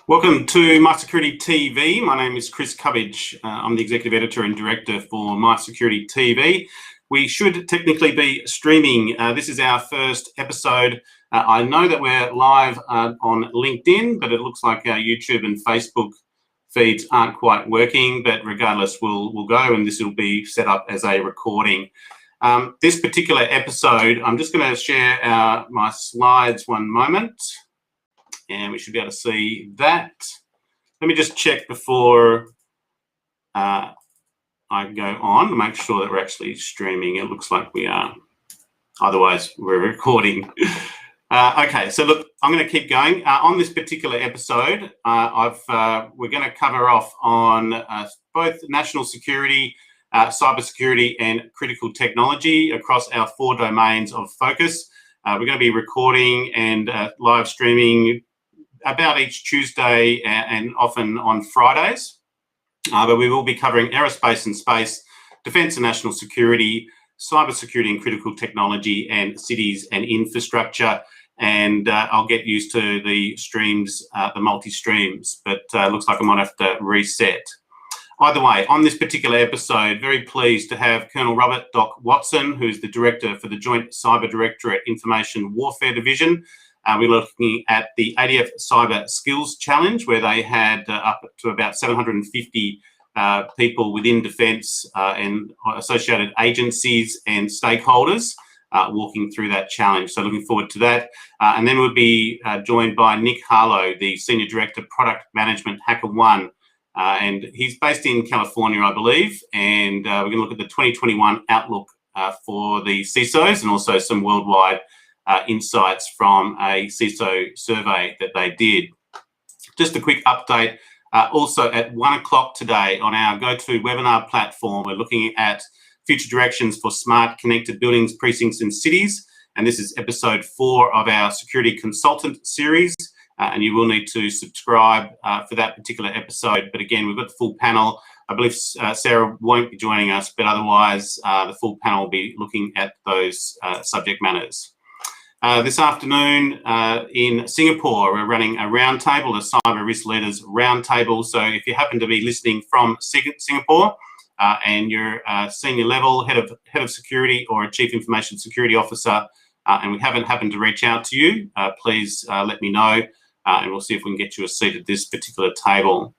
Welcome to MySecurity TV. My name is Chris Cubbage. I'm the Executive Editor and Director for MySecurity TV. We should technically be streaming. This is our first episode. I know that we're live on LinkedIn, but it looks like our YouTube and Facebook feeds aren't quite working, but regardless, we'll go, and this will be set up as a recording. This particular episode, I'm just going to share my slides one moment, and we should be able to see that. Let me just check before I go on to make sure that we're actually streaming. It looks like we are. Otherwise, we're recording. Okay, so look, I'm going to keep going. On this particular episode, we're going to cover off on both national security, cybersecurity, and critical technology across our 4 domains of focus. We're going to be recording and live streaming about each Tuesday and often on Fridays. But we will be covering aerospace and space, defence and national security, cybersecurity and critical technology, and cities and infrastructure. And I'll get used to the streams, the multi-streams, but looks like I might have to reset. Either way, on this particular episode, very pleased to have Colonel Robert Doc Watson, who's the Director for the Joint Cyber Directorate Information Warfare Division. We're looking at the ADF Cyberskills Challenge, where they had up to about 750 people within defence and associated agencies and stakeholders walking through that challenge. So looking forward to that. And then we'll be joined by Nick Harlow, the Senior Director Product Management, HackerOne. And he's based in California, I believe. And we're going to look at the 2021 outlook for the CISOs and also some worldwide insights from a CISO survey that they did. Just a quick update. Also at 1 o'clock today on our GoToWebinar platform, we're looking at future directions for smart connected buildings, precincts and cities. And this is episode 4 of our security consultant series. And you will need to subscribe for that particular episode. But again, we've got the full panel. I believe Sarah won't be joining us, but otherwise the full panel will be looking at those subject matters. This afternoon in Singapore, we're running a roundtable, a Cyber Risk Leaders Roundtable. So if you happen to be listening from Singapore and you're a senior level head of security or a chief information security officer, and we haven't happened to reach out to you, please let me know, and we'll see if we can get you a seat at this particular table.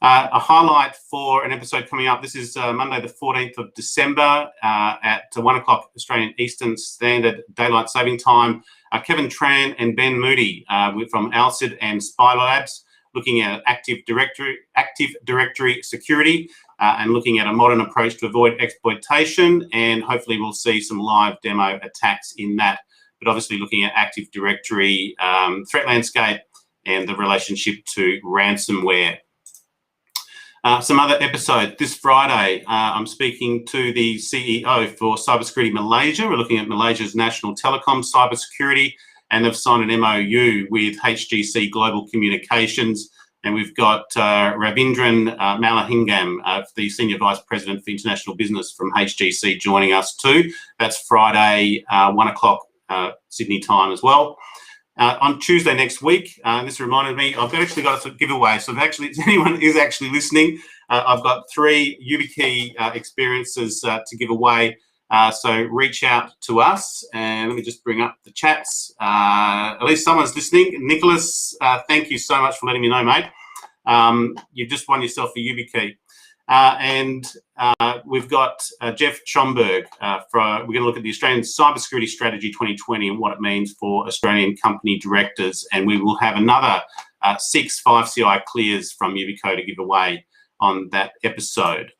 A highlight for an episode coming up. This is Monday, the 14th of December at 1 o'clock Australian Eastern Standard Daylight Saving Time. Kevin Tran and Ben Moody from Alcid and Spy Labs looking at Active Directory security and looking at a modern approach to avoid exploitation. And hopefully we'll see some live demo attacks in that. But obviously looking at Active Directory threat landscape and the relationship to ransomware. Some other episodes. This Friday, I'm speaking to the CEO for Cybersecurity Malaysia. We're looking at Malaysia's national telecom cybersecurity, and they've signed an MOU with HGC Global Communications. And we've got Ravindran Malahingam, the Senior Vice President for International Business from HGC, joining us too. That's Friday, 1 o'clock Sydney time as well. On Tuesday next week, this reminded me, I've actually got a giveaway. So if anyone is actually listening, I've got 3 YubiKey experiences to give away. So reach out to us, and let me just bring up the chats. At least someone's listening. Nicholas, thank you so much for letting me know, mate. You've just won yourself a YubiKey. And we've got Jeff Schomburg. We're going to look at the Australian Cybersecurity Strategy 2020 and what it means for Australian company directors. And we will have another 6 5CI clears from Yubico to give away on that episode.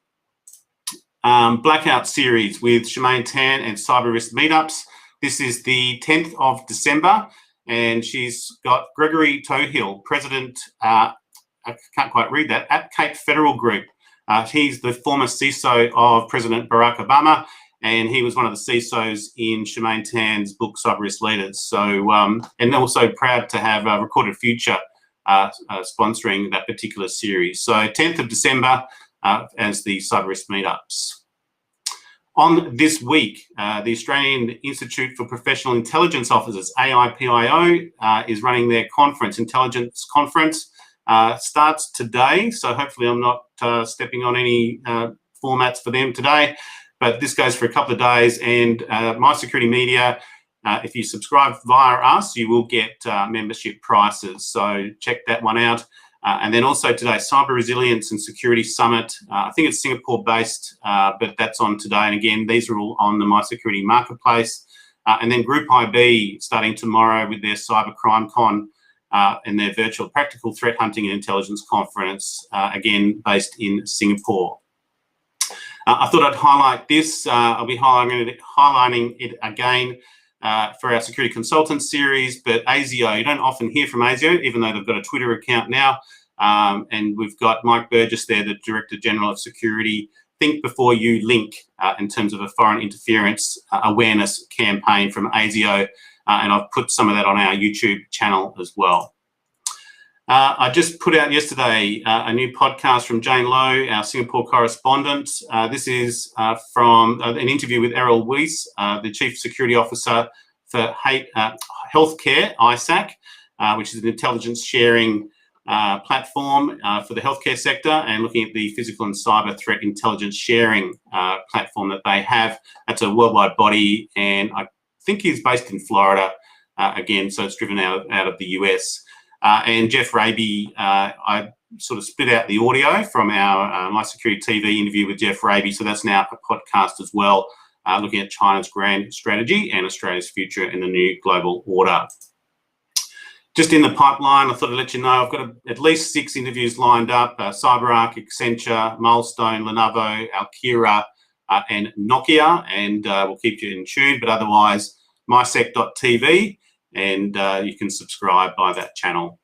Blackout series with Shemaine Tan and Cyber Risk Meetups. This is the 10th of December, and she's got Gregory Tohill, President, I can't quite read that, at Cape Federal Group. He's the former CISO of President Barack Obama, and he was one of the CISOs in Shemaine Tan's book, Cyber Risk Leaders. So, and also proud to have Recorded Future sponsoring that particular series. So 10th of December as the Cyber Risk Meetups. On this week, the Australian Institute for Professional Intelligence Officers, AIPIO, is running their conference, Intelligence Conference. Starts today, so hopefully I'm not stepping on any formats for them today, but this goes for a couple of days. And MySecurity Media, if you subscribe via us, you will get membership prices, so check that one out. And then also today, Cyber Resilience and Security Summit. I think it's Singapore-based, but that's on today. And again, these are all on the MySecurity Marketplace. And then Group IB starting tomorrow with their Cyber Crime Con and their virtual practical threat hunting and intelligence conference, again, based in Singapore. I thought I'd highlight this. I'll be highlighting it again for our security consultant series, but ASIO, you don't often hear from ASIO, even though they've got a Twitter account now. And we've got Mike Burgess there, the Director General of Security. Think before you link in terms of a foreign interference awareness campaign from ASIO. And I've put some of that on our YouTube channel as well. I just put out yesterday a new podcast from Jane Lowe, our Singapore correspondent. This is from an interview with Errol Weiss, the Chief Security Officer for Healthcare, ISAC, which is an intelligence sharing platform for the healthcare sector, and looking at the physical and cyber threat intelligence sharing platform that they have. That's a worldwide body, and I think he's based in Florida again, so it's driven out of the US. And Jeff Raby, I sort of split out the audio from our MySecurity TV interview with Jeff Raby, so that's now a podcast as well, looking at China's grand strategy and Australia's future in the new global order. Just in the pipeline, I thought I'd let you know I've got at least 6 interviews lined up: CyberArk, Accenture, Milestone, Lenovo, Alkira, and Nokia, and we'll keep you in tune. But otherwise, mysec.tv, and you can subscribe by that channel.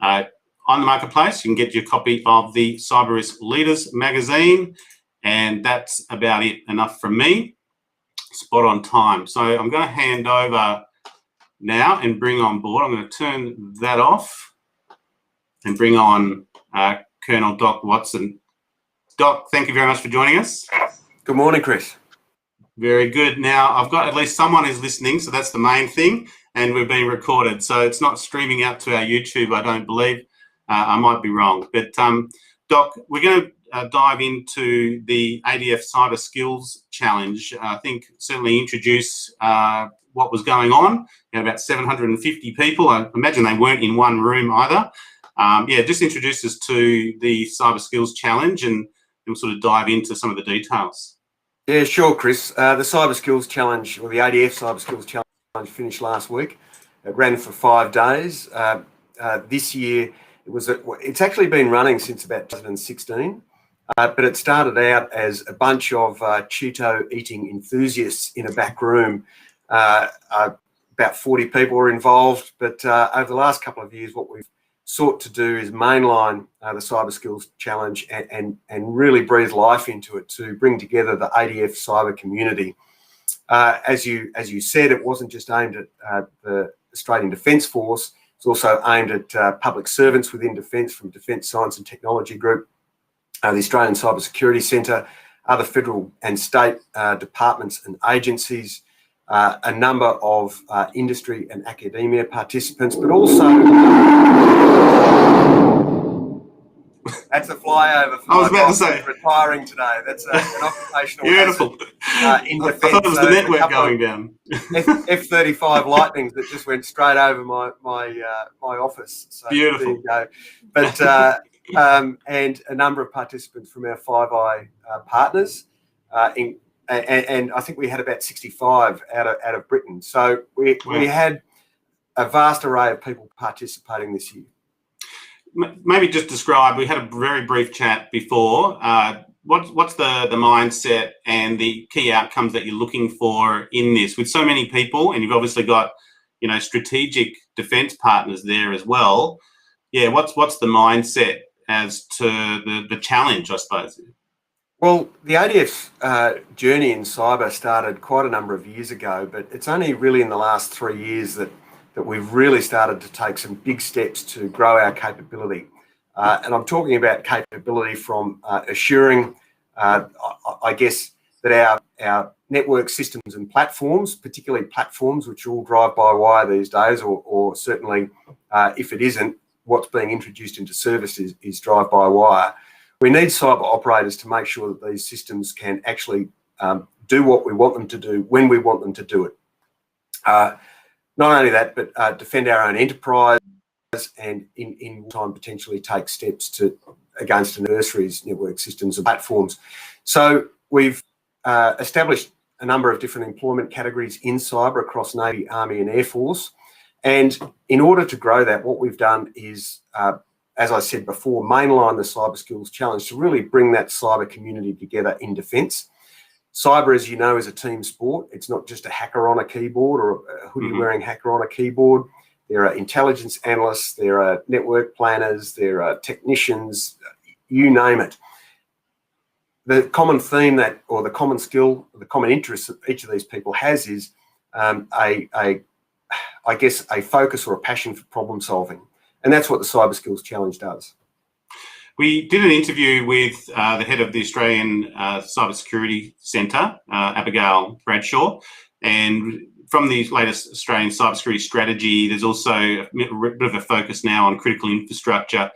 On the marketplace, you can get your copy of the Cyber Risk Leaders magazine, and that's about it. Enough from me. Spot on time. So I'm going to hand over now and bring on board. I'm going to turn that off and bring on Colonel Doc Watson. Doc, thank you very much for joining us. Good morning, Chris. Very good. Now, I've got at least someone who's listening, so that's the main thing, and we're being recorded. So it's not streaming out to our YouTube, I don't believe. I might be wrong. But, Doc, we're going to dive into the ADF Cyberskills Challenge. I think certainly introduce what was going on. You had about 750 people. I imagine they weren't in one room either. Yeah, just introduce us to the Cyberskills Challenge, and we'll sort of dive into some of the details. Yeah, sure, Chris. The Cyberskills Challenge, or the ADF Cyberskills Challenge, finished last week. It ran for 5 days. This year, it's actually been running since about 2016, but it started out as a bunch of Cheeto eating enthusiasts in a back room. About 40 people were involved, but over the last couple of years, what we've sought to do is mainline the Cyberskills Challenge and really breathe life into it to bring together the ADF cyber community. As you said, it wasn't just aimed at the Australian Defence Force. It's also aimed at public servants within Defence, from Defence Science and Technology Group, the Australian Cyber Security Centre, other federal and state departments and agencies, a number of industry and academia participants, but also that's a flyover for I was about to say retiring today. That's an occupational beautiful. In defence. I thought it was the network going down. F-35 Lightnings that just went straight over my office. So beautiful. There you go. But and a number of participants from our Five Eye partners, and I think we had about 65 out of Britain. So we had a vast array of people participating this year. Maybe just describe, we had a very brief chat before, what's the mindset and the key outcomes that you're looking for in this? With so many people, and you've obviously got, strategic defence partners there as well. Yeah, what's the mindset as to the challenge, I suppose? Well, the ADF journey in cyber started quite a number of years ago, but it's only really in the last 3 years that we've really started to take some big steps to grow our capability. And I'm talking about capability from assuring, I guess, that our network systems and platforms, particularly platforms which are all drive-by-wire these days, or certainly if it isn't, what's being introduced into service is drive-by-wire. We need cyber operators to make sure that these systems can actually do what we want them to do when we want them to do it. Not only that, but defend our own enterprise and in time potentially take steps against adversaries, network systems and platforms. So we've established a number of different employment categories in cyber across Navy, Army and Air Force. And in order to grow that, what we've done is, as I said before, mainline the Cyberskills Challenge to really bring that cyber community together in defence. Cyber, as you know, is a team sport. It's not just a hacker on a keyboard or a hoodie-wearing hacker on a keyboard. There are intelligence analysts, there are network planners, there are technicians, you name it. The common theme or the common skill, the common interest that each of these people has is I guess, a focus or a passion for problem solving. And that's what the Cyberskills Challenge does. We did an interview with the head of the Australian Cybersecurity Centre, Abigail Bradshaw, and from the latest Australian cybersecurity strategy, there's also a bit of a focus now on critical infrastructure.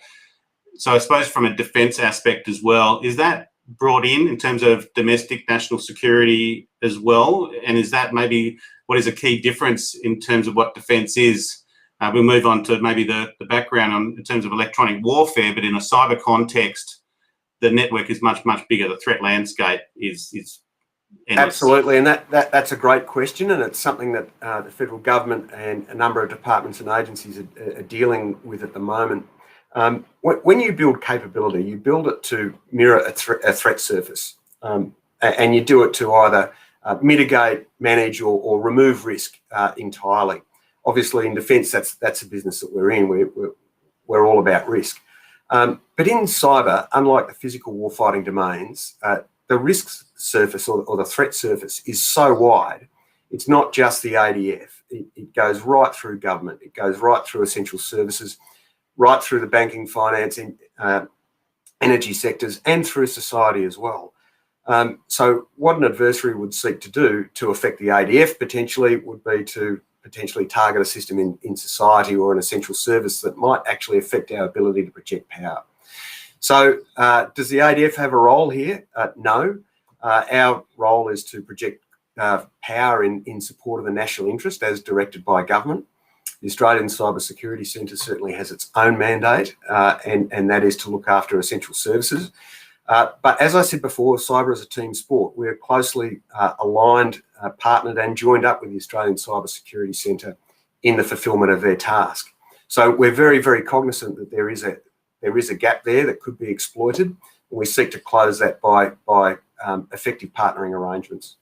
So I suppose from a defence aspect as well, is that brought in terms of domestic national security as well? And is that maybe what is a key difference in terms of what defence is? We'll move on to maybe the background in terms of electronic warfare, but in a cyber context, the network is much, much bigger. The threat landscape is endless. Absolutely, and that's a great question, and it's something that the federal government and a number of departments and agencies are dealing with at the moment. When you build capability, you build it to mirror a threat surface, and you do it to either mitigate, manage, or remove risk entirely. Obviously, in defence, that's a business that we're in. We're all about risk. But in cyber, unlike the physical warfighting domains, the risk surface or the threat surface is so wide. It's not just the ADF. It goes right through government. It goes right through essential services, right through the banking, finance, and energy sectors, and through society as well. So what an adversary would seek to do to affect the ADF potentially would be to potentially target a system in society or an essential service that might actually affect our ability to project power. So does the ADF have a role here? No. Our role is to project power in support of the national interest as directed by government. The Australian Cybersecurity Centre certainly has its own mandate, and that is to look after essential services. But as I said before, cyber is a team sport. We're closely aligned, partnered and joined up with the Australian Cybersecurity Centre in the fulfilment of their task. So we're very, very cognizant that there is a gap there that could be exploited, and we seek to close that by effective partnering arrangements.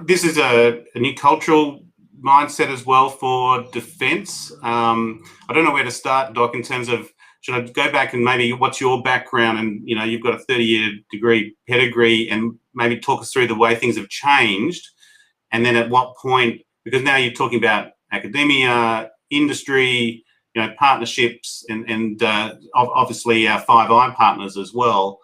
This is a new cultural mindset as well for defence. I don't know where to start, Doc, in terms of, should I go back and maybe what's your background? And, you know, you've got a 30-year degree pedigree, and maybe talk us through the way things have changed. And then at what point, because now you're talking about academia, industry, you know, partnerships, and obviously our Five Eye partners as well.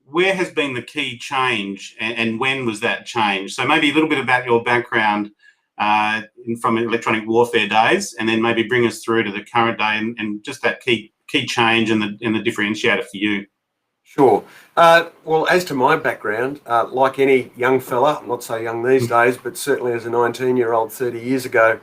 Where has been the key change, and when was that change? So maybe a little bit about your background from electronic warfare days, and then maybe bring us through to the current day and just that key change and the differentiator for you. Sure. Well, as to my background, like any young fella, I'm not so young these days, but certainly as a 19-year-old 30 years ago,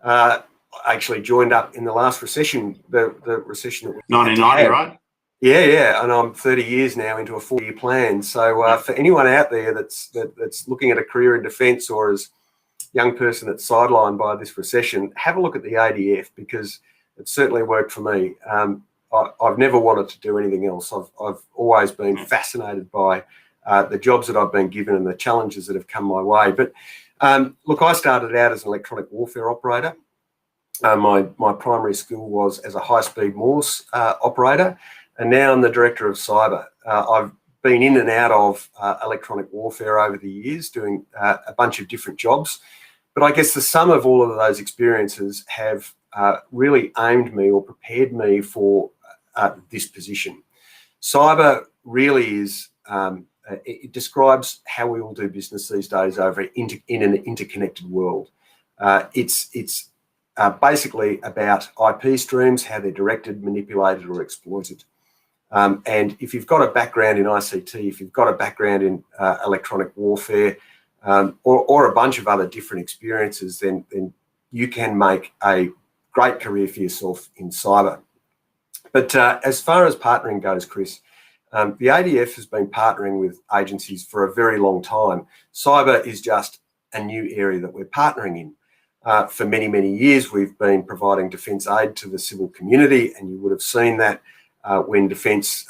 I actually joined up in the last recession, the recession that we 1990, right? Yeah, and I'm 30 years now into a 4-year plan. So for anyone out there that's looking at a career in defence, or as a young person that's sidelined by this recession, have a look at the ADF, because it certainly worked for me. I've never wanted to do anything else. I've always been fascinated by the jobs that I've been given and the challenges that have come my way. But look, I started out as an electronic warfare operator. My primary skill was as a high-speed Morse operator, and now I'm the Director of Cyber. I've been in and out of electronic warfare over the years, doing a bunch of different jobs. But I guess the sum of all of those experiences have really aimed me or prepared me for this position. Cyber really is it describes how we all do business these days in an interconnected world. It's basically about IP streams, how they're directed, manipulated, or exploited. And if you've got a background in ICT, if you've got a background in electronic warfare, or a bunch of other different experiences, then you can make a great career for yourself in cyber. But as far as partnering goes, Chris, the ADF has been partnering with agencies for a very long time. Cyber is just a new area that we're partnering in. For many, many years, we've been providing defence aid to the civil community, and you would have seen that when Defence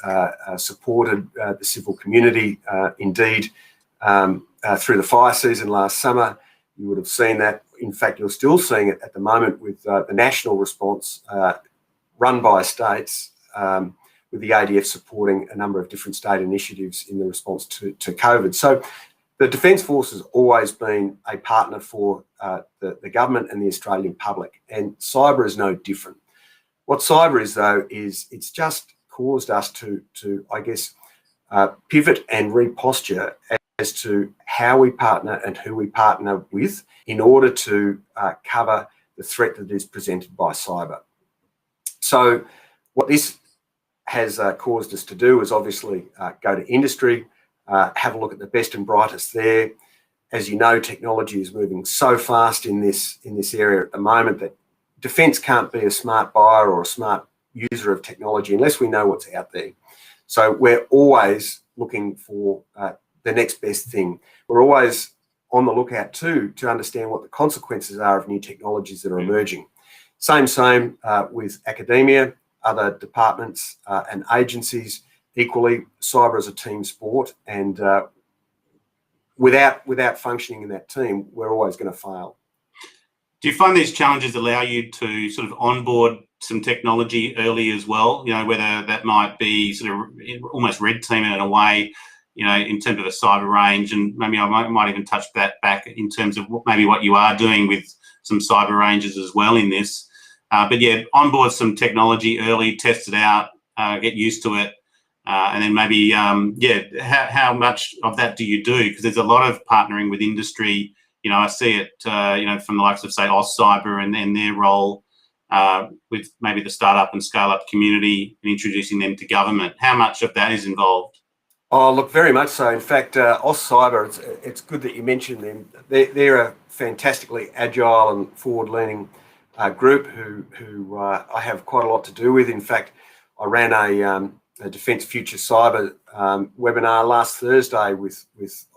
supported the civil community, indeed, through the fire season last summer. You would have seen that. In fact, you're still seeing it at the moment with the national response run by states, with the ADF supporting a number of different state initiatives in the response to COVID. So the Defence Force has always been a partner for the government and the Australian public, and cyber is no different. What cyber is, though, is it's just caused us to I guess, pivot and reposture as to how we partner and who we partner with in order to cover the threat that is presented by cyber. So what this has caused us to do is obviously go to industry, have a look at the best and brightest there. As you know, technology is moving so fast in this area at the moment that Defence can't be a smart buyer or a smart user of technology unless we know what's out there. So we're always looking for the next best thing. We're always on the lookout too to understand what the consequences are of new technologies that are emerging. Same with academia, other departments and agencies. Equally, cyber is a team sport, and without functioning in that team, we're always going to fail. Do you find these challenges allow you to sort of onboard some technology early as well? You know, whether that might be sort of almost red teaming in a way, you know, in terms of a cyber range, and maybe I might even touch that back in terms of maybe what you are doing with some cyber ranges as well in this. But yeah, onboard some technology early, test it out, get used to it, and then maybe, how much of that do you do? Because there's a lot of partnering with industry. You know, I see it, from the likes of, say, AusCyber and their role with maybe the startup and scale-up community and introducing them to government. How much of that is involved? Oh, look, very much so. In fact, AusCyber, it's good that you mentioned them. They're a fantastically agile and forward-leaning group who I have quite a lot to do with. In fact, I ran a Defence Future Cyber webinar last Thursday with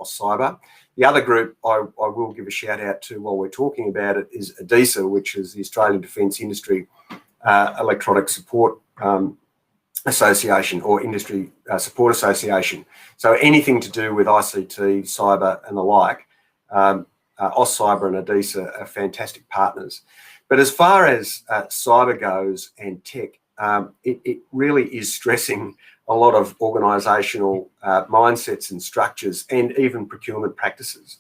AusCyber. The other group I will give a shout out to while we're talking about it is ADISA, which is the Australian Defence Industry Electronic Support Association, or Industry Support Association. So anything to do with ICT, cyber and the like, AusCyber and ADISA are fantastic partners. But as far as cyber goes and tech, it really is stressing a lot of organisational mindsets and structures, and even procurement practices.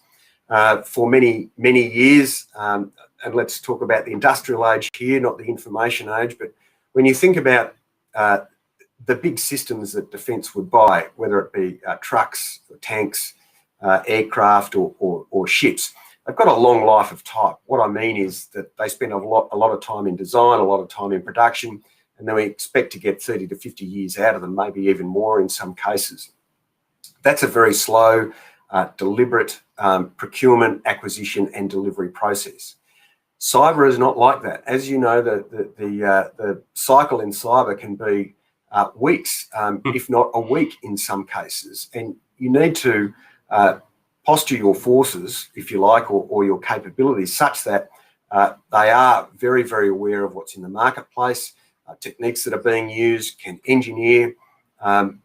For many, many years, and let's talk about the industrial age here, not the information age, but when you think about the big systems that Defence would buy, whether it be trucks, or tanks, aircraft, or ships, they've got a long life of type. What I mean is that they spend a lot of time in design, a lot of time in production, and then we expect to get 30 to 50 years out of them, maybe even more in some cases. That's a very slow, deliberate procurement, acquisition and delivery process. Cyber is not like that. As you know, the cycle in cyber can be weeks, if not a week in some cases. And you need to posture your forces, if you like, or your capabilities such that they are very, very aware of what's in the marketplace, techniques that are being used, can engineer a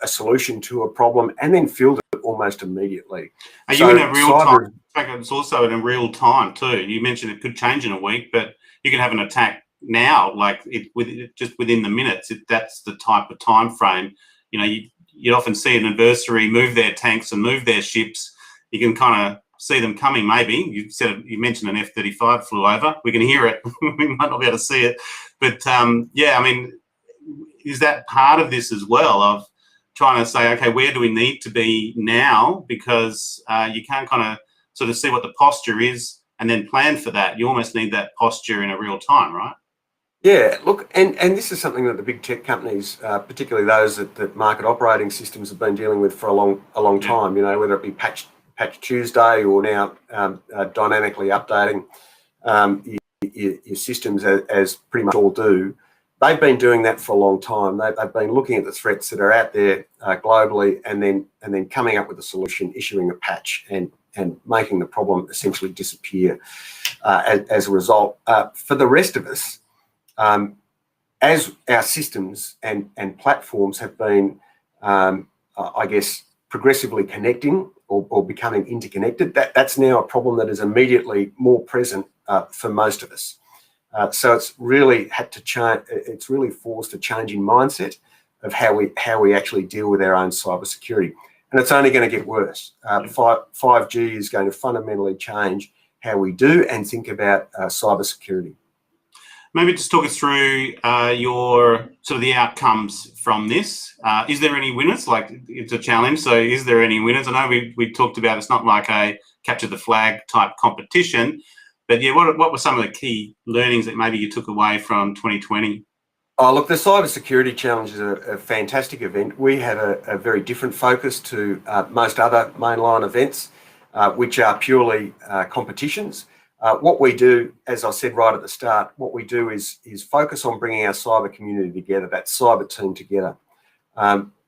solution to a problem and then field it almost immedately. Are you in a real time? In fact, it's also in a real time too. You mentioned it could change in a week, but you can have an attack now, like just within the minutes. That's the type of time frame. You know, you often see an adversary move their tanks and move their ships. You can kind of see them coming. Maybe you mentioned an F-35 flew over. We can hear it. We might not be able to see it, but yeah, I mean, is that part of this as well? Of trying to say, okay, where do we need to be now? Because you can't kind of sort of see what the posture is and then plan for that. You almost need that posture in a real time, right? Yeah, look, and this is something that the big tech companies, particularly those that market operating systems, have been dealing with for a long time. You know, whether it be Patch Tuesday or now dynamically updating your systems as pretty much all do. They've been doing that for a long time. They've been looking at the threats that are out there globally, and then coming up with a solution, issuing a patch, and making the problem essentially disappear as a result. For the rest of us, as our systems and platforms have been, I guess, progressively connecting or becoming interconnected, that's now a problem that is immediately more present for most of us. So it's really had to change. It's really forced a change in mindset of how we actually deal with our own cybersecurity, and it's only going to get worse. 5G is going to fundamentally change how we do and think about cybersecurity. Maybe just talk us through your sort of the outcomes from this. Is there any winners? Like, it's a challenge, so is there any winners? I know we talked about it's not like a capture the flag type competition, but yeah, what were some of the key learnings that maybe you took away from 2020? Oh, look, the Cybersecurity Challenge is a fantastic event. We have a very different focus to most other mainline events, which are purely competitions. What we do, as I said right at the start, what we do is focus on bringing our cyber community together, that cyber team together.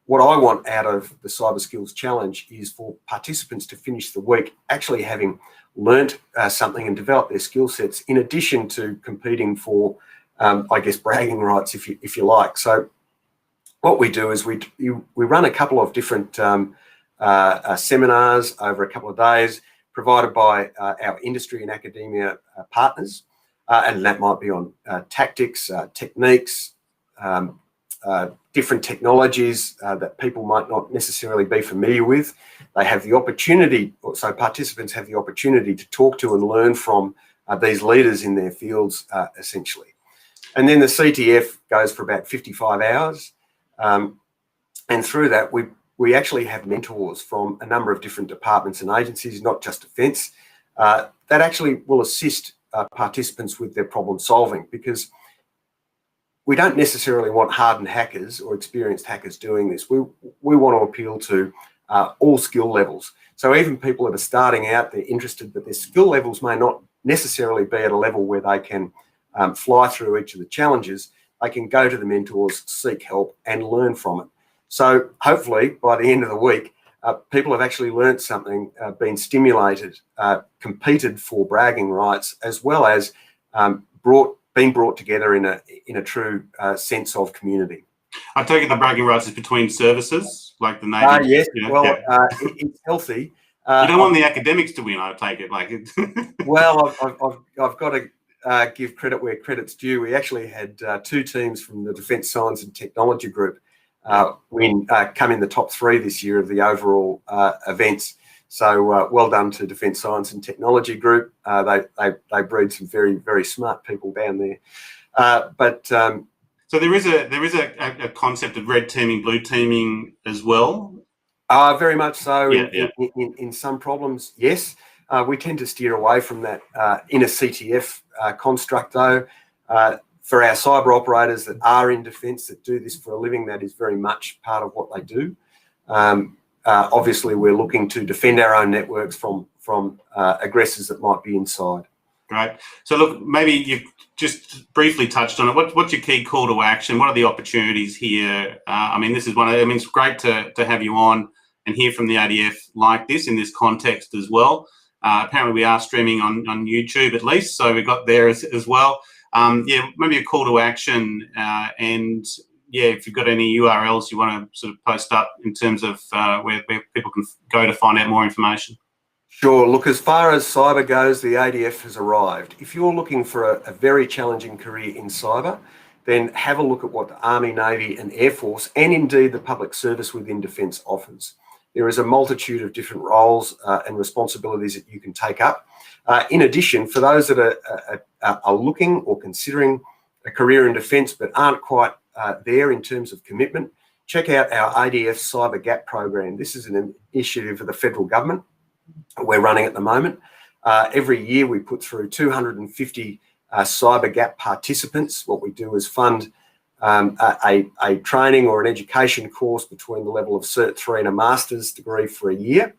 What I want out of the Cyberskills Challenge is for participants to finish the week actually having learnt something and developed their skill sets, in addition to competing for, I guess, bragging rights, if you like. So what we do is we run a couple of different seminars over a couple of days, provided by our industry and academia partners, and that might be on tactics, techniques, different technologies that people might not necessarily be familiar with. They have the opportunity, so participants have the opportunity to talk to and learn from these leaders in their fields, essentially. And then the CTF goes for about 55 hours, and through that we actually have mentors from a number of different departments and agencies, not just defence, that actually will assist participants with their problem solving, because we don't necessarily want hardened hackers or experienced hackers doing this. We want to appeal to all skill levels. So even people that are starting out, they're interested, but their skill levels may not necessarily be at a level where they can fly through each of the challenges. They can go to the mentors, seek help, and learn from it. So hopefully by the end of the week, people have actually learnt something, been stimulated, competed for bragging rights, as well as being brought together in a true sense of community. I take it the bragging rights is between services, like the Navy. Yes, You know, well, yeah. It's healthy. You don't want the academics to win, I take it. Like, well, I've got to give credit where credit's due. We actually had 2 teams from the Defence Science and Technology Group come in the top 3 this year of the overall events. So well done to Defence Science and Technology Group. They breed some very, very smart people down there. So there is a concept of red teaming, blue teaming as well. Very much so. Yeah, in some problems, yes. We tend to steer away from that in a CTF construct, though. For our cyber operators that are in defence, that do this for a living, that is very much part of what they do. Obviously, we're looking to defend our own networks from aggressors that might be inside. Great. So look, maybe you've just briefly touched on it. What's your key call to action? What are the opportunities here? I mean, this is one. I mean, it's great to have you on and hear from the ADF like this in this context as well. Apparently, we are streaming on YouTube at least, so we got there as well. Yeah, maybe a call to action, and yeah, if you've got any URLs you want to sort of post up in terms of where people can go to find out more information. Sure. Look, as far as cyber goes, the ADF has arrived. If you're looking for a very challenging career in cyber, then have a look at what the Army, Navy and Air Force, and indeed the public service within Defence offers. There is a multitude of different roles and responsibilities that you can take up. In addition, for those that are looking or considering a career in defence but aren't quite there in terms of commitment, check out our ADF Cyber Gap program. This is an initiative of the federal government we're running at the moment. Every year we put through 250 Cyber Gap participants. What we do is fund a training or an education course between the level of Cert 3 and a master's degree for a year.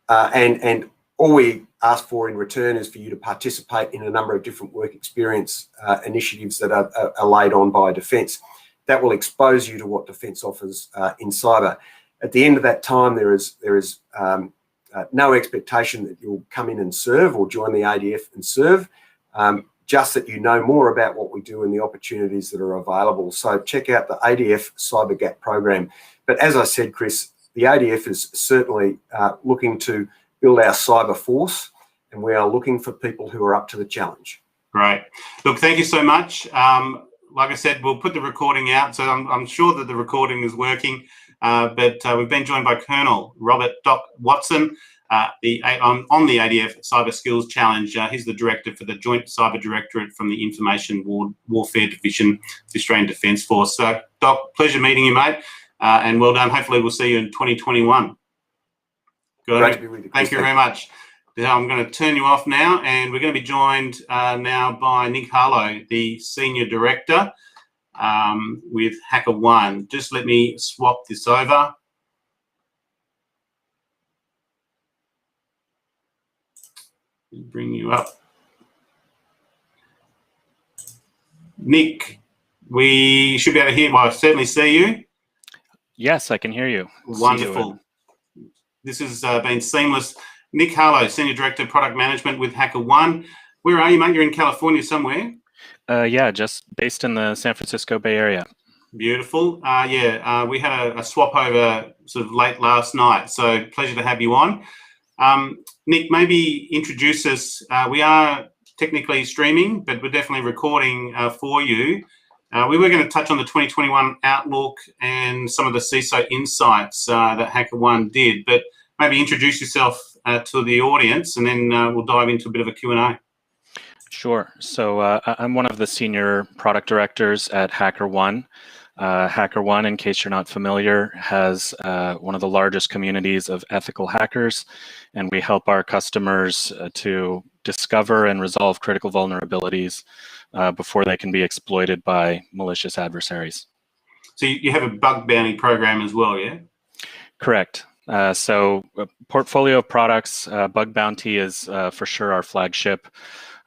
And all we ask for in return is for you to participate in a number of different work experience initiatives that are laid on by Defence. That will expose you to what Defence offers in cyber. At the end of that time, there is no expectation that you'll come in and serve or join the ADF and serve, just that you know more about what we do and the opportunities that are available. So check out the ADF Cyber Gap program. But as I said, Chris, the ADF is certainly looking to build our cyber force, and we are looking for people who are up to the challenge. Great. Look, thank you so much. Like I said, we'll put the recording out, so I'm sure that the recording is working. But we've been joined by Colonel Robert Doc Watson on the ADF Cyberskills Challenge. He's the Director for the Joint Cyber Directorate from the Information Warfare Division of the Australian Defence Force. So, Doc, pleasure meeting you, mate, and well done. Hopefully we'll see you in 2021. Good. Great to be with you, Chris. Thank you very much. Now I'm going to turn you off now, and we're going to be joined now by Nick Harlow, the Senior Director with HackerOne. Just let me swap this over. Bring you up. Nick, we should be able to hear, well, I certainly see you. Yes, I can hear you. Wonderful. This has been seamless. Nick Harlow, Senior Director, Product Management with HackerOne. Where are you, mate? You're in California somewhere? Yeah, just based in the San Francisco Bay Area. Beautiful. We had a swap over sort of late last night, so pleasure to have you on. Nick, maybe introduce us. We are technically streaming, but we're definitely recording for you. We were going to touch on the 2021 outlook and some of the CISO insights that HackerOne did, but maybe introduce yourself to the audience, and then we'll dive into a bit of a Q&A. Sure. So I'm one of the senior product directors at HackerOne. HackerOne, in case you're not familiar, has one of the largest communities of ethical hackers, and we help our customers to discover and resolve critical vulnerabilities before they can be exploited by malicious adversaries. So you have a bug bounty program as well, yeah? Correct. So a portfolio of products, Bug Bounty is for sure our flagship,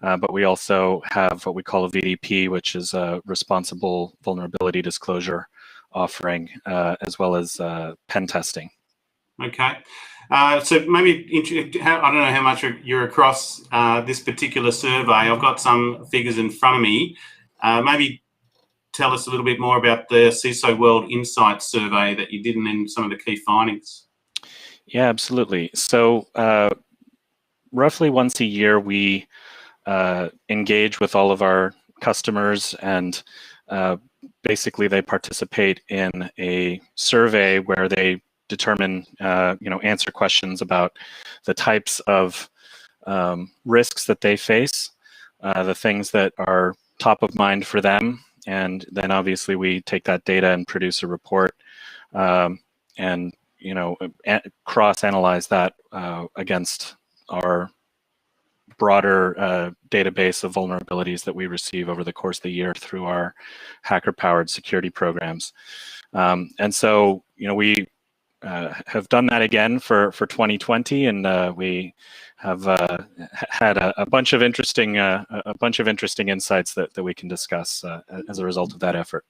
but we also have what we call a VDP, which is a responsible vulnerability disclosure offering, as well as pen testing. Okay. So maybe, I don't know how much you're across this particular survey. I've got some figures in front of me. Maybe tell us a little bit more about the CISO World Insights survey that you did and then some of the key findings. Yeah, absolutely. So roughly once a year, we engage with all of our customers, and basically they participate in a survey where they determine, answer questions about the types of risks that they face, the things that are top of mind for them, and then obviously we take that data and produce a report, and cross-analyze that against our broader database of vulnerabilities that we receive over the course of the year through our hacker-powered security programs. And so, we have done that again for 2020, and we have had a bunch of interesting insights that we can discuss as a result of that effort.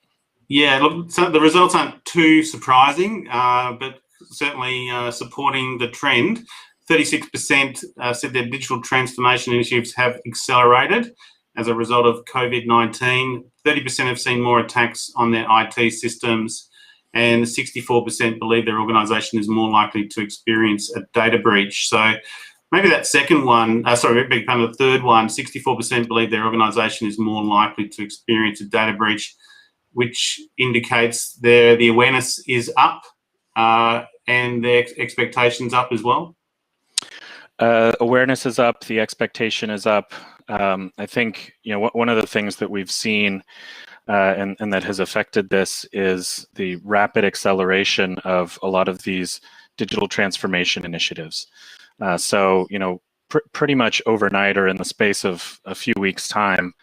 Yeah, look, so the results aren't too surprising, but certainly supporting the trend. 36% said their digital transformation initiatives have accelerated as a result of COVID-19. 30% have seen more attacks on their IT systems, and 64% believe their organisation is more likely to experience a data breach. So maybe that second one, the third one, 64% believe their organisation is more likely to experience a data breach, which indicates the awareness is up and their expectations up as well. Awareness is up, the expectation is up. I think one of the things that we've seen and that has affected this is the rapid acceleration of a lot of these digital transformation initiatives. So, pretty much overnight or in the space of a few weeks' time,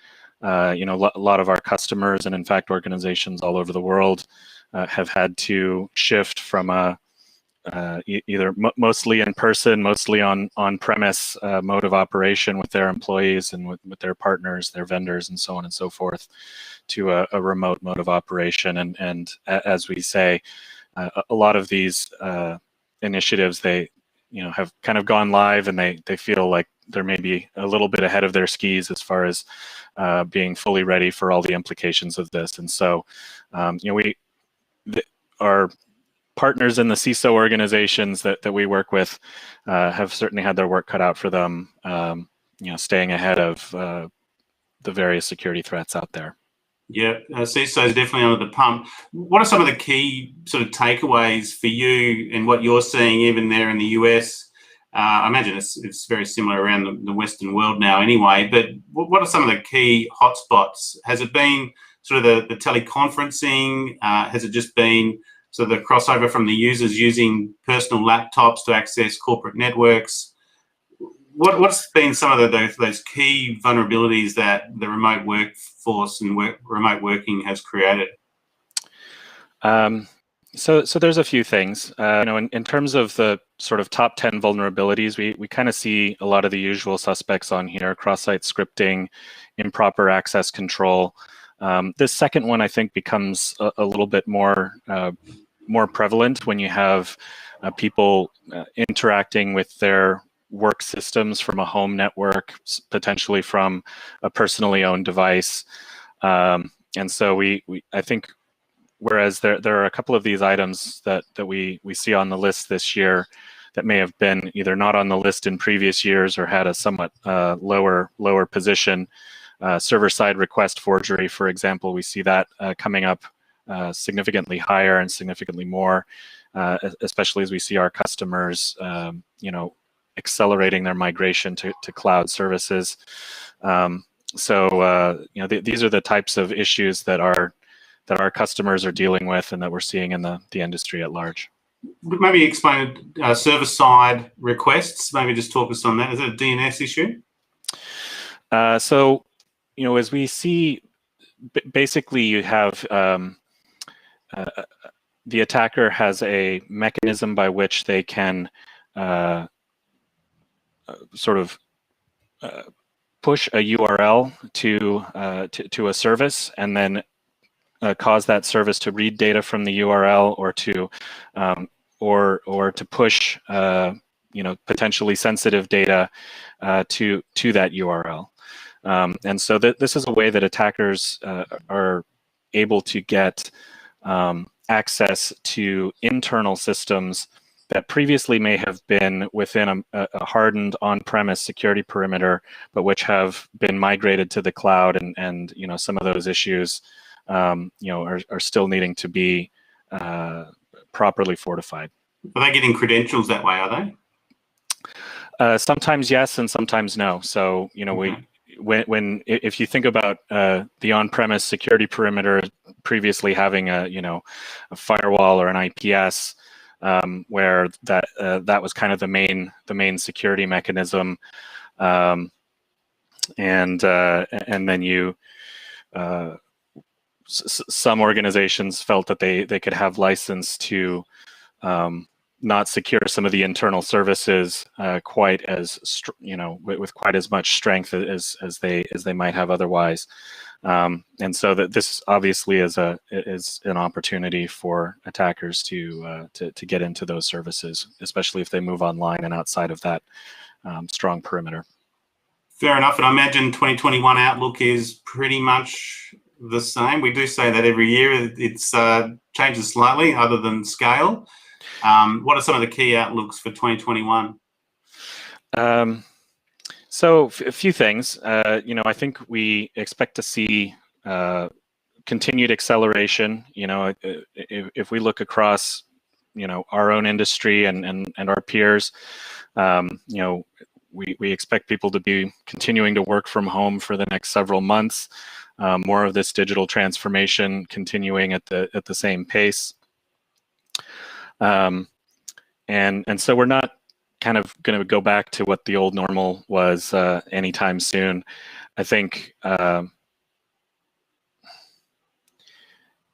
a lot of our customers and in fact organizations all over the world have had to shift from a either mostly in person, mostly on-premise mode of operation with their employees and with their partners, their vendors, and so on and so forth, to a remote mode of operation. And as we say, a lot of these initiatives, they have kind of gone live, and they feel like they're maybe a little bit ahead of their skis as far as being fully ready for all the implications of this. And so, our partners in the CISO organizations that we work with have certainly had their work cut out for them, staying ahead of the various security threats out there. Yeah, CISO is definitely under the pump. What are some of the key sort of takeaways for you and what you're seeing even there in the US? I imagine it's very similar around the Western world now anyway, but what are some of the key hotspots? Has it been sort of the teleconferencing? Has it just been sort of the crossover from the users using personal laptops to access corporate networks? What's been some of those key vulnerabilities that the remote workforce and remote working has created? So there's a few things. In terms of the sort of top 10 vulnerabilities, we kind of see a lot of the usual suspects on here: cross-site scripting, improper access control. This second one, I think, becomes a little bit more prevalent when you have people interacting with their work systems from a home network, potentially from a personally owned device. And so I think, whereas there are a couple of these items that we see on the list this year that may have been either not on the list in previous years or had a somewhat lower position. Server-side request forgery, for example, we see that coming up significantly higher and significantly more, especially as we see our customers, accelerating their migration to cloud services. These are the types of issues that our customers are dealing with and that we're seeing in the industry at large. Maybe explain server-side requests. Maybe just talk us on that. Is it a DNS issue? As we see, basically you have the attacker has a mechanism by which they can push a URL to a service and then cause that service to read data from the URL or to push potentially sensitive data to that URL. And so this is a way that attackers are able to get access to internal systems that previously may have been within a hardened on-premise security perimeter, but which have been migrated to the cloud, and some of those issues are still needing to be properly fortified. Are they getting credentials that way? Are they? Sometimes yes, and sometimes no. So if you think about the on-premise security perimeter previously having a firewall or an IPS, where that was kind of the main security mechanism, and then some organizations felt that they could have license to not secure some of the internal services quite as with quite as much strength as they might have otherwise, and so that this obviously is an opportunity for attackers to get into those services, especially if they move online and outside of that strong perimeter. Fair enough, and I imagine 2021 outlook is pretty much the same. We do say that every year. It's changes slightly, other than scale. What are some of the key outlooks for 2021? So a few things. I think we expect to see continued acceleration. If we look across, our own industry and our peers, we expect people to be continuing to work from home for the next several months. more of this digital transformation continuing at the same pace. And so we're not kind of going to go back to what the old normal was anytime soon. I think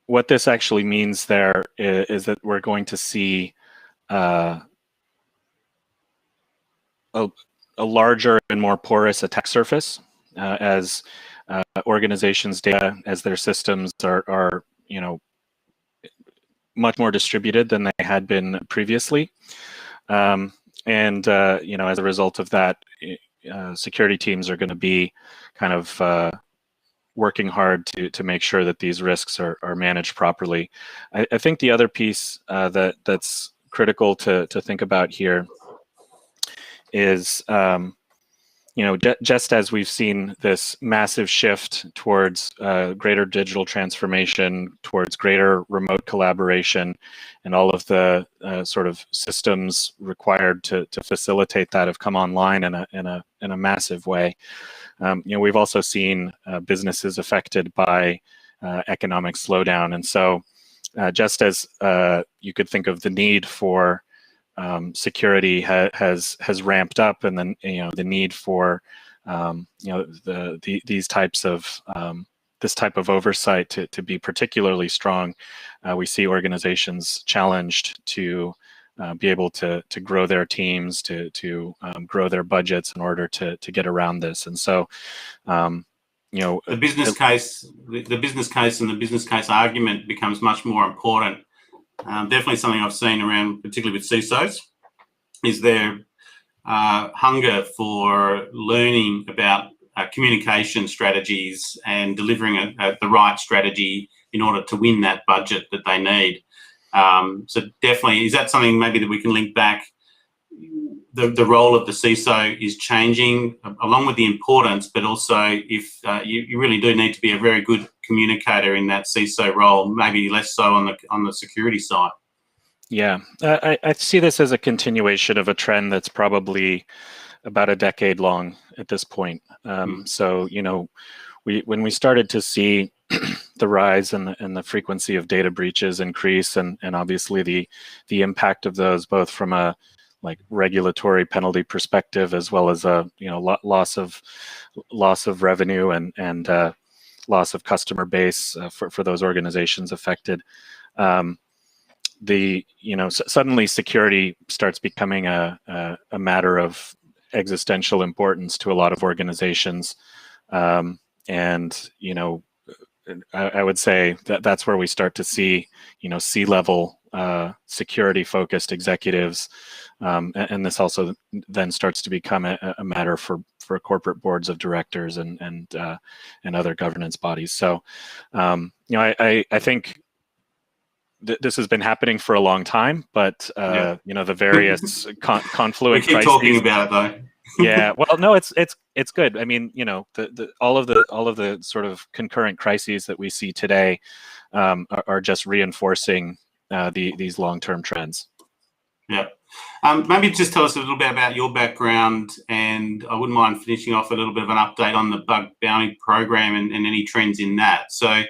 what this actually means there is that we're going to see a larger and more porous attack surface as organizations' data, as their systems are much more distributed than they had been previously. And as a result of that, security teams are going to be kind of working hard to make sure that these risks are managed properly. I think the other piece that's critical to think about here is, just as we've seen this massive shift towards greater digital transformation, towards greater remote collaboration, and all of the sort of systems required to facilitate that have come online in a massive way. We've also seen businesses affected by economic slowdown, and so just as you could think of the need for security has ramped up, and then the need for these types of this type of oversight to be particularly strong. We see organizations challenged to be able to grow their teams, to grow their budgets in order to get around this. And so, the business case and the business case argument becomes much more important. Definitely something I've seen around, particularly with CISOs, is their hunger for learning about communication strategies and delivering the right strategy in order to win that budget that they need. So definitely, is that something maybe that we can link back? The role of the CISO is changing along with the importance, but also if you really do need to be a very good communicator in that CISO role, maybe less so on the security side. Yeah, I see this as a continuation of a trend that's probably about a decade long at this point. So, when we started to see the rise and the frequency of data breaches increase, and obviously the impact of those, both from a regulatory penalty perspective, as well as a loss of revenue and loss of customer base for those organizations affected. Suddenly security starts becoming a matter of existential importance to a lot of organizations, and I would say that's where we start to see C-level security-focused executives, and this also then starts to become a matter for corporate boards of directors and other governance bodies. So, I think this has been happening for a long time, but the various confluent we keep crises. Talking about it though. Yeah, well, no, it's good. I mean, all of the sort of concurrent crises that we see today are just reinforcing these long-term trends. Yeah. Maybe just tell us a little bit about your background, and I wouldn't mind finishing off a little bit of an update on the bug bounty program and any trends in that. So,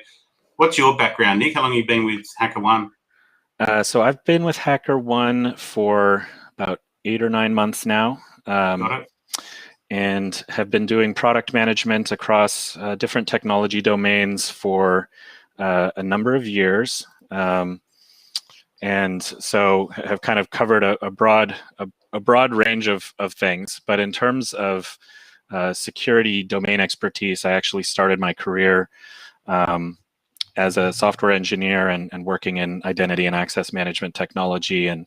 what's your background, Nick? How long have you been with HackerOne? So I've been with HackerOne for about 8 or 9 months now. Got it. And have been doing product management across different technology domains for a number of years, and so have kind of covered a broad range of things. But in terms of security domain expertise, I actually started my career as a software engineer and working in identity and access management technology, and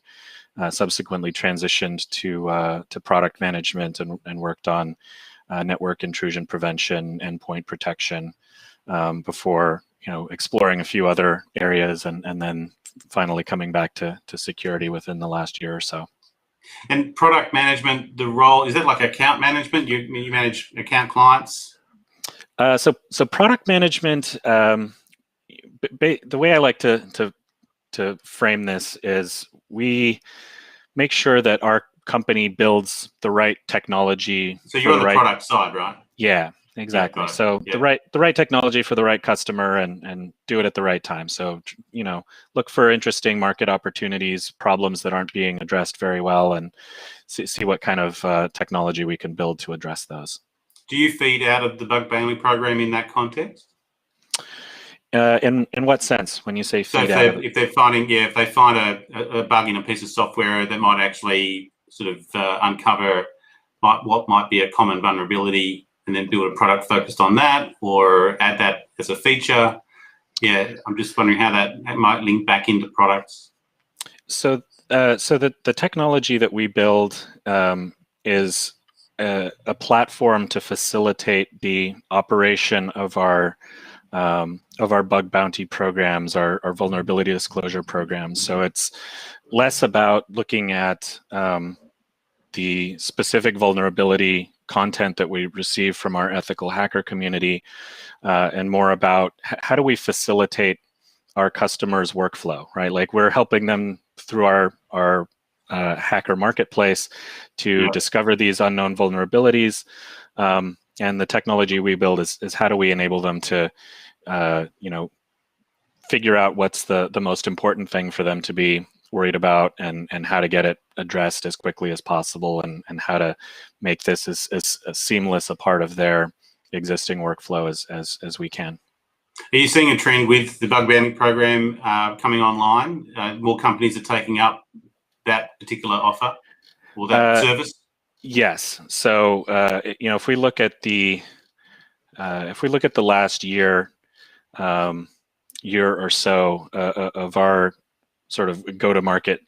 subsequently transitioned to product management and worked on network intrusion prevention, endpoint protection, before exploring a few other areas, and then finally coming back to security within the last year or so. And product management, the role, is that like account management? You manage account clients? So product management, the way I like to frame this is we make sure that our company builds the right technology. So you're on the product side, right? Yeah, exactly. Yeah, right. So Yeah. the right technology for the right customer, and do it at the right time. So look for interesting market opportunities, problems that aren't being addressed very well, and see what kind of technology we can build to address those. Do you feed out of the bug bounty program in that context? In what sense when you say So feed out of it? if they find a bug in a piece of software that might actually sort of uncover what might be a common vulnerability, and then build a product focused on that, or add that as a feature. Yeah, I'm just wondering how that might link back into products. So the technology that we build is a platform to facilitate the operation of our bug bounty programs, our vulnerability disclosure programs. So it's less about looking at the specific vulnerability content that we receive from our ethical hacker community, and more about how do we facilitate our customers' workflow, right? Like, we're helping them through our hacker marketplace to discover these unknown vulnerabilities, and the technology we build is how do we enable them to figure out what's the most important thing for them to be worried about, and how to get it addressed as quickly as possible, and how to make this as seamless a part of their existing workflow as we can. Are you seeing a trend with the bug bounty program coming online? More companies are taking up that particular offer or that service? Yes. So if we look at the last year or so of our sort of go-to-market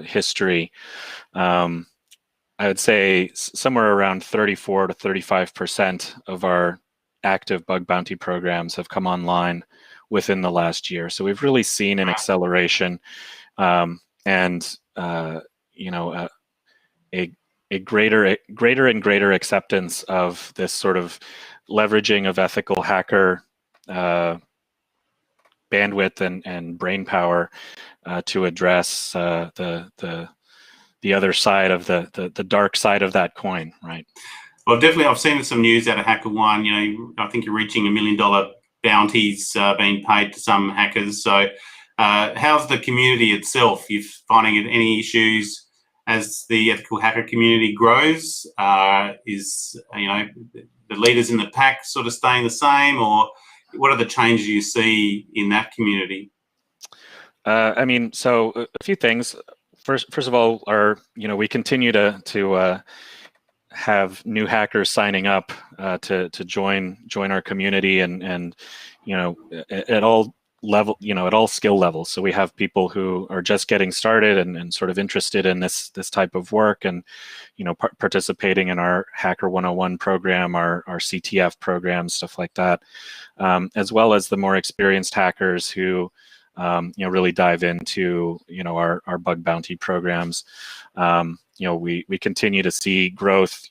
history, I would say somewhere around 34 to 35% of our active bug bounty programs have come online within the last year. So we've really seen an acceleration, and a greater and greater acceptance of this sort of leveraging of ethical hacker bandwidth and brain power to address the other side of the dark side of that coin, right? Well, definitely, I've seen some news out of HackerOne. I think you're reaching $1 million bounties being paid to some hackers. So, how's the community itself? You finding it any issues as the ethical hacker community grows? Is the leaders in the pack sort of staying the same, or what are the changes you see in that community? So a few things. First of all, we continue to have new hackers signing up to join our community, and at all at all skill levels. So we have people who are just getting started and sort of interested in this type of work, and participating in our Hacker 101 program, our CTF program, stuff like that, as well as the more experienced hackers who really dive into our bug bounty programs. We continue to see growth,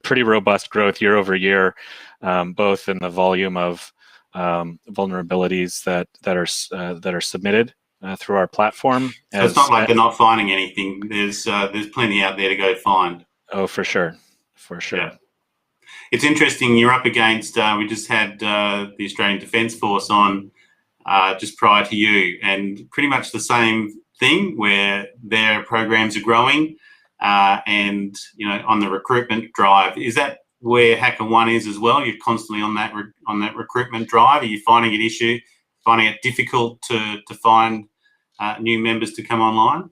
pretty robust growth year over year, both in the volume of vulnerabilities that are submitted through our platform. So it's not like they're not finding anything. There's plenty out there to go find. Oh, for sure. Yeah. It's interesting. You're up against. We just had the Australian Defence Force on just prior to you, and pretty much the same thing, where their programs are growing, and on the recruitment drive. Is that where HackerOne is as well? You're constantly on that recruitment drive. Are you finding it difficult to find new members to come online?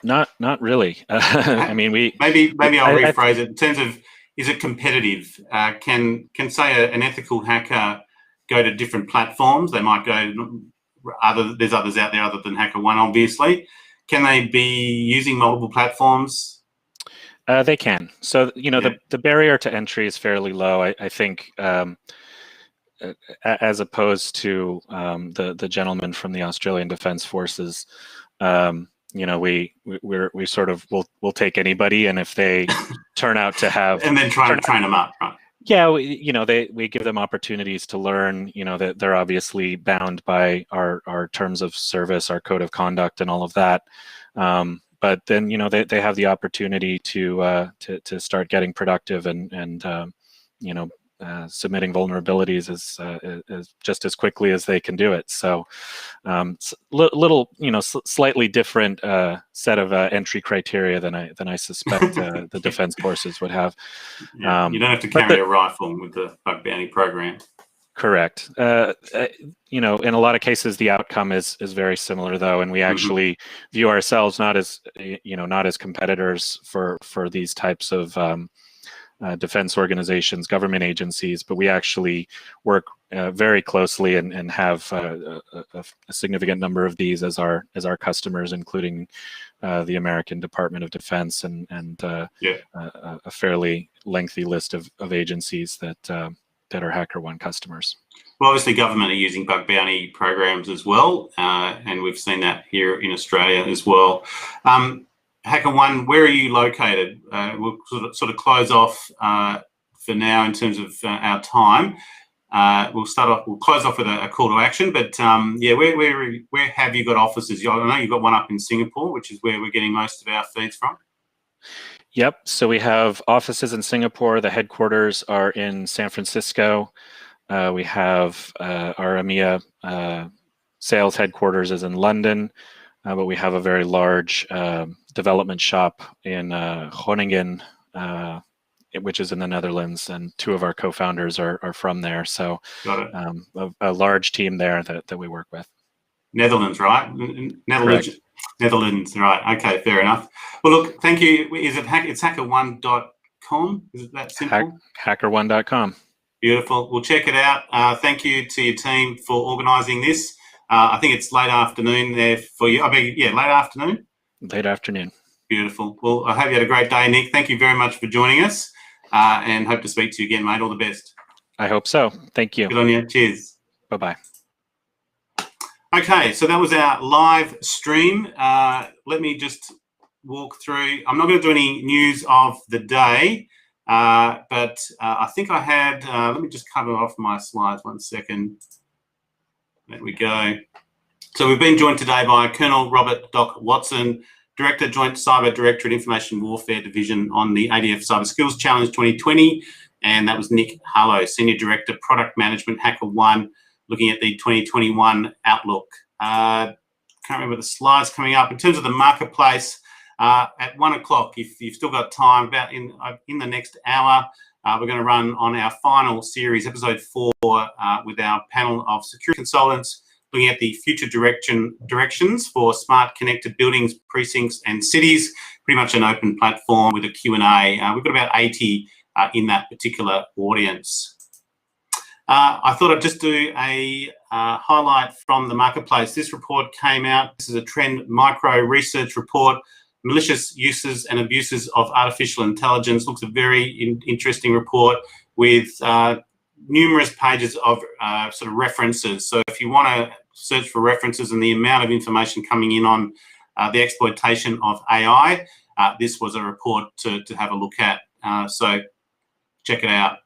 Not really. I mean, maybe I'll rephrase it in terms of, is it competitive? Can say an ethical hacker go to different platforms? They might go there's others out there other than HackerOne, obviously. Can they be using multiple platforms? They can. So the barrier to entry is fairly low. I think, as opposed to the gentleman from the Australian Defence Forces. We sort of will take anybody, and if they turn out to have and then try to train them up, right? Yeah, we give them opportunities to learn. That they're obviously bound by our terms of service, our code of conduct, and all of that. but then they have the opportunity to start getting productive and submitting vulnerabilities as just as quickly as they can do it. So little slightly different set of entry criteria than I suspect the defense forces would have. Yeah, you don't have to carry a rifle with the bug bounty program. Correct. In a lot of cases, the outcome is very similar, though, and we actually view ourselves not as competitors for these types of defense organizations, government agencies, but we actually work very closely and have a significant number of these as our customers, including the American Department of Defense and a fairly lengthy list of agencies that are HackerOne customers. Well, obviously, government are using bug bounty programs as well, and we've seen that here in Australia as well. HackerOne, where are you located? We'll sort of close off for now in terms of our time. We'll close off with a call to action, but where have you got offices? I know you've got one up in Singapore, which is where we're getting most of our feeds from. Yep. So we have offices in Singapore. The headquarters are in San Francisco. We have our EMEA sales headquarters is in London, but we have a very large development shop in Groningen, which is in the Netherlands, and two of our co-founders are from there. So a large team there that we work with. Netherlands, right? Netherlands. Correct. Netherlands, right? Okay, fair enough. Well, look, thank you. Is it it's HackerOne.com? Is it that simple? HackerOne.com. Beautiful. We'll check it out. Thank you to your team for organising this. I think it's late afternoon there for you. Late afternoon? Late afternoon. Beautiful. Well, I hope you had a great day, Nick. Thank you very much for joining us, and hope to speak to you again, mate. All the best. I hope so. Thank you. Good on you. Cheers. Bye-bye. Okay, so that was our live stream. Let me just walk through. I'm not going to do any news of the day, but I think I had, let me just cover off my slides 1 second. There we go. So we've been joined today by Colonel Robert Doc Watson, Director, Joint Cyber Directorate Information Warfare Division on the ADF Cyberskills Challenge 2020, and that was Nick Harlow, Senior Director, Product Management, HackerOne, looking at the 2021 outlook. Can't remember the slides coming up. In terms of the marketplace, at 1 o'clock, if you've still got time, about in the next hour, we're going to run on our final series, episode 4, with our panel of security consultants, looking at the future directions for smart connected buildings, precincts, and cities. Pretty much an open platform with a Q&A. We've got about 80 in that particular audience. I thought I'd just do a highlight from the marketplace. This report came out. This is a Trend Micro research report, Malicious Uses and Abuses of Artificial Intelligence. Looks a very interesting report with numerous pages of sort of references. So if you want to search for references and the amount of information coming in on the exploitation of AI, this was a report to have a look at. So check it out.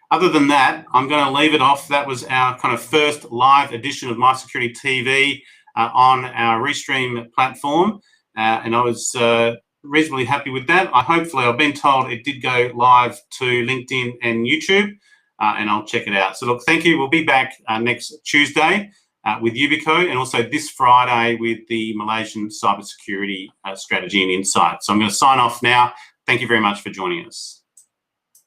Other than that, I'm going to leave it off. That was our kind of first live edition of MySecurity TV on our Restream platform, and I was reasonably happy with that. Hopefully, I've been told it did go live to LinkedIn and YouTube, and I'll check it out. So look, thank you. We'll be back next Tuesday with Yubico, and also this Friday with the Malaysian cybersecurity strategy and insight. So I'm going to sign off now. Thank you very much for joining us.